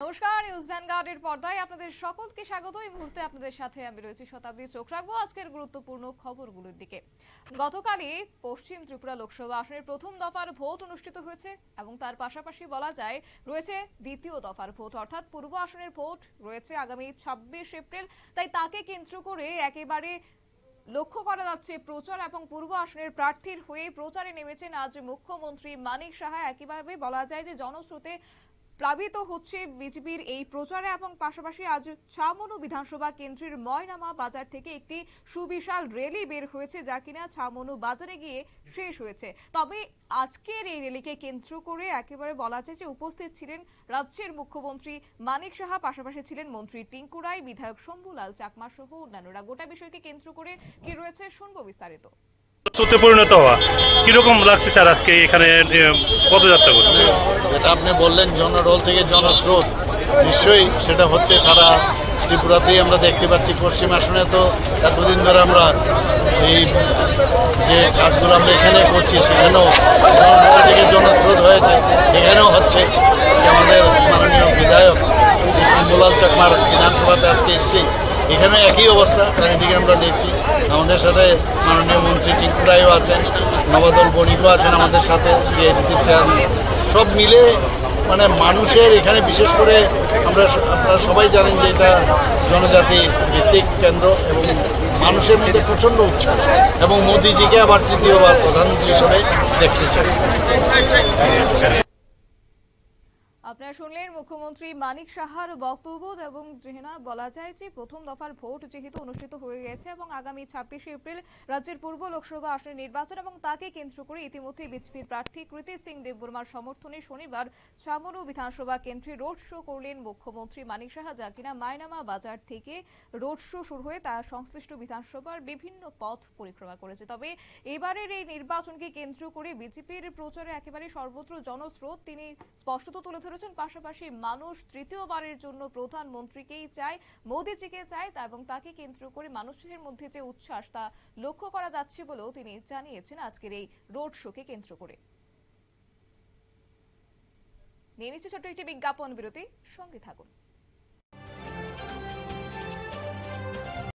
নমস্কার, নিউজ ভ্যানগার্ডের পর্দায় আপনাদের সকলকে স্বাগত। এই মুহূর্তে আপনাদের সাথে আমি রয়েছি শতাব্দী। চোখ রাখবো আজকের গুরুত্বপূর্ণ খবরগুলোর দিকে। গতকালই পশ্চিম ত্রিপুরা লোকসভা আসনের প্রথম দফার ভোট অনুষ্ঠিত হয়েছে এবং তার পাশাপাশি বলা যায় রয়েছে দ্বিতীয় দফার ভোট, অর্থাৎ পূর্ব আসনের ভোট রয়েছে আগামী 26 এপ্রিল। তাই তাকে কেন্দ্র করে একেবারে লক্ষ্য করা যাচ্ছে প্রচার এবং পূর্ব আসনের প্রার্থীর হয়ে প্রচারে নেমেছেন আজ মুখ্যমন্ত্রী মানিক সাহা। একেবারে বলা যায় যে জনস্রোতে প্লাবিত হচ্ছে বিজেপির এই প্রচারে এবং পাশাপাশি আজ ছামনু বিধানসভা কেন্দ্রের ময়নামা বাজার থেকে একটি সুবিশাল র্যালি বের হয়েছে, যা কিনা ছামনু বাজারে গিয়ে শেষ হয়েছে। তবে আজকের এই র্যালিকে কেন্দ্র করে একেবারে বলা যায় যে উপস্থিত ছিলেন রাজ্যের মুখ্যমন্ত্রী মানিক সাহা, পাশাপাশি ছিলেন মন্ত্রী টিঙ্কু রায়, বিধায়ক শম্ভুলাল চাকমা সহ অন্যান্যরা। গোটা বিষয়কে কেন্দ্র করে কি রয়েছে শুনবো বিস্তারিত। স্রোতে পরিণত হওয়া কিরকম লাগছে স্যার আজকে এখানে পদযাত্রা করতে? যেটা আপনি বললেন জনরোল থেকে জনস্রোত, নিশ্চয়ই সেটা হচ্ছে সারা ত্রিপুরাতেই আমরা দেখতে পাচ্ছি। পশ্চিম আসনে তো এতদিন ধরে আমরা এই যে কাজগুলো আমরা এখানে করছি সেখানেও জনরোল থেকে জনস্রোত হয়েছে, এখানেও হচ্ছে। আমাদের মাননীয় বিধায়ক শম্ভুলাল চাকমার বিধানসভাতে আজকে এসেছি, এখানে একই অবস্থা। চারিদিকে আমরা দেখছি আমাদের সাথে মাননীয় মন্ত্রী টিঙ্কু রায়ও আছেন, নবাদল বণিকও আছেন আমাদের সাথে, বিএনপির চেয়ারম্যান, সব মিলে মানে মানুষের এখানে বিশেষ করে আপনারা সবাই জানেন যে এটা জনজাতি ভিত্তিক কেন্দ্র এবং মানুষের মধ্যে প্রচণ্ড উৎসাহ এবং মোদিজিকে আবার তৃতীয়বার প্রধানমন্ত্রী হিসেবে দেখতে চাই। আপনারা শুনলেন মুখ্যমন্ত্রী মানিক সাহার বক্তব্য এবং যেহেতু বলা যায় যে প্রথম দফার ভোট যেহেতু অনুষ্ঠিত হয়ে গেছে এবং আগামী 26 এপ্রিল রাজ্যের পূর্ব লোকসভা আসনের নির্বাচন এবং তাকে কেন্দ্র করে ইতিমধ্যে বিজেপির প্রার্থী কৃতি সিং দেববর্মার সমর্থনে শনিবার ছামনু বিধানসভা কেন্দ্রে রোড শো করলেন মুখ্যমন্ত্রী মানিক সাহা, যা কিনা মায়নামা বাজার থেকে রোড শো শুরু হয়ে তার সংশ্লিষ্ট বিধানসভার বিভিন্ন পথ পরিক্রমা করেছে। তবে এবারের এই নির্বাচনকে কেন্দ্র করে বিজেপির প্রচারে একেবারে সর্বত্র জনস্রোত তিনি স্পষ্টত তুলে ধরেছেন। পাশাপাশি মানুষ তৃতীয়বারের জন্য প্রধানমন্ত্রীকেই চায়, মোদিজিকে চায়, এবং তাকে কেন্দ্র করে মানুষের মধ্যে যে উচ্ছ্বাস তা লক্ষ্য করা যাচ্ছে বলেও তিনি জানিয়েছেন আজকের এই রোড শোকে কেন্দ্র করে। নিয়ে নিচ্ছে ছোট্ট একটি বিজ্ঞাপন বিরতি, সঙ্গে থাকুন।